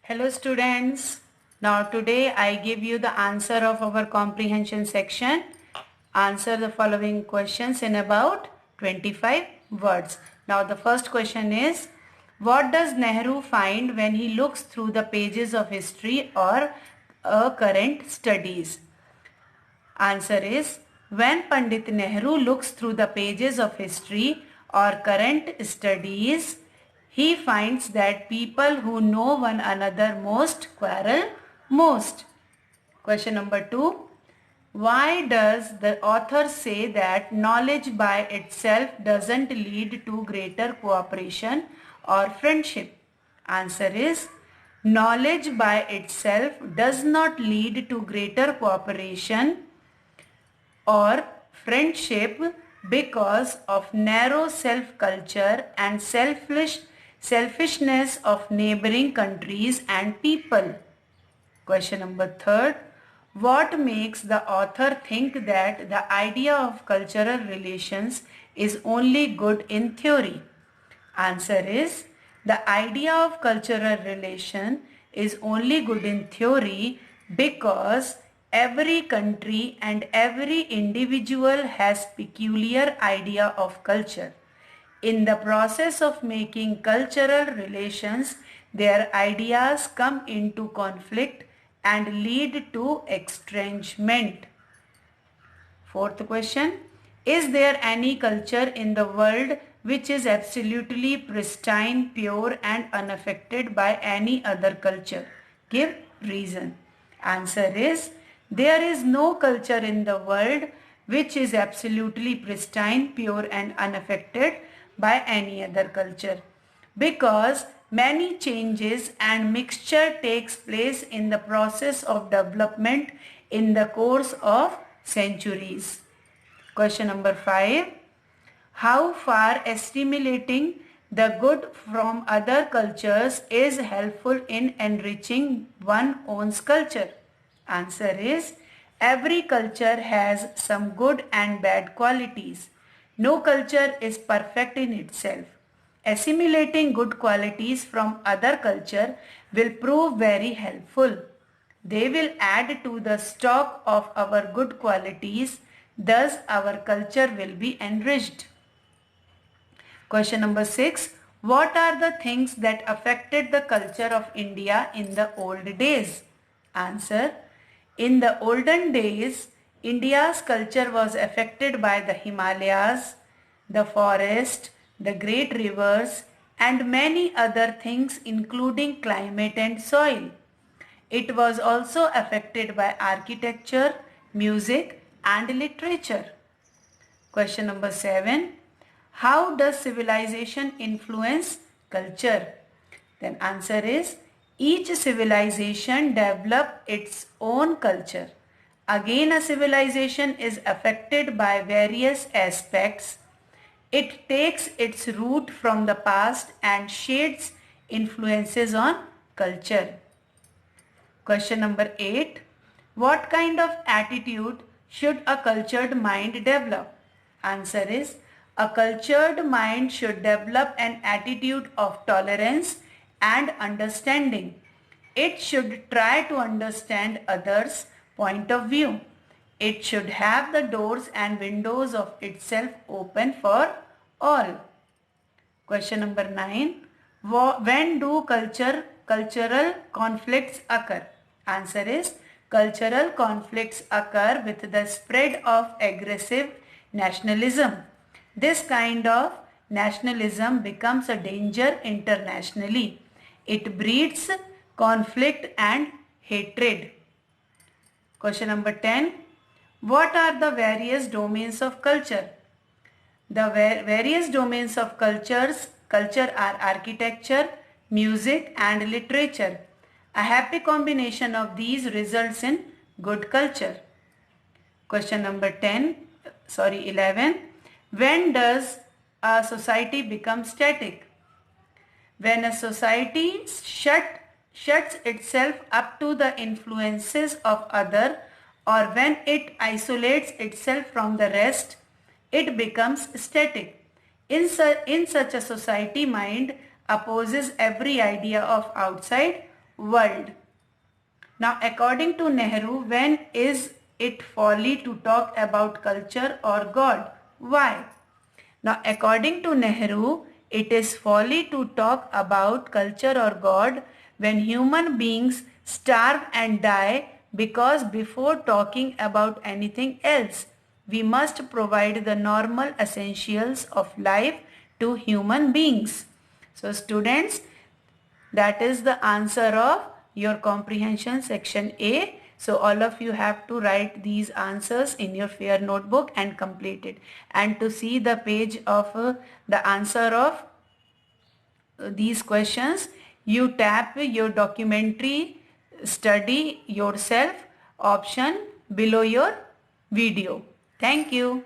Hello students. Now today I give you the answer of our comprehension section. Answer the following questions in about 25 words. Now the first question is, what does Nehru find when he looks through the pages of history or current studies? Answer is, when Pandit Nehru looks through the pages of history or current studies, he finds that people who know one another most quarrel most. Question number 2. Why does the author say that knowledge by itself doesn't lead to greater cooperation or friendship? Answer is, knowledge by itself does not lead to greater cooperation or friendship because of narrow self-culture and selfishness of neighboring countries and people. Question number 3. What makes the author think that the idea of cultural relations is only good in theory? Answer is, the idea of cultural relation is only good in theory because every country and every individual has peculiar idea of culture. In the process of making cultural relations, their ideas come into conflict and lead to estrangement. Fourth question, is there any culture in the world which is absolutely pristine, pure and unaffected by any other culture? Give reason. Answer is, there is no culture in the world which is absolutely pristine, pure and unaffected by any other culture, because many changes and mixture takes place in the process of development in the course of centuries. Question number 5. How far assimilating the good from other cultures is helpful in enriching one's own culture? Answer is, every culture has some good and bad qualities. No culture is perfect in itself. Assimilating good qualities from other culture will prove very helpful. They will add to the stock of our good qualities, thus our culture will be enriched. Question number 6. What are the things that affected the culture of India in the old days? Answer. In the olden days, India's culture was affected by the Himalayas, the forest, the great rivers and many other things including climate and soil. It was also affected by architecture, music and literature. Question number 7. How does civilization influence culture? Then answer is, each civilization develops its own culture. Again, a civilization is affected by various aspects. It takes its root from the past and shades influences on culture. Question number 8. What kind of attitude should a cultured mind develop? Answer is, a cultured mind should develop an attitude of tolerance and understanding. It should try to understand others' point of view. It should have the doors and windows of itself open for all. Question number 9. When do cultural conflicts occur? Answer is, cultural conflicts occur with the spread of aggressive nationalism. This kind of nationalism becomes a danger internationally. It breeds conflict and hatred. Question number 10. What are the various domains of culture? The various domains of culture are architecture, music and literature. A happy combination of these results in good culture. Question number 11. When does a society become static? When a society shuts itself up to the influences of other, or when it isolates itself from the rest, it becomes static. In such a society, mind opposes every idea of outside world. Now, according to Nehru, when is it folly to talk about culture or God? Why? Now, according to Nehru, it is folly to talk about culture or God when human beings starve and die, because before talking about anything else, we must provide the normal essentials of life to human beings. So students, that is the answer of your comprehension section A. So all of you have to write these answers in your fair notebook and complete it. And to see the page of the answer of these questions, you tap your documentary study yourself option below your video. Thank you.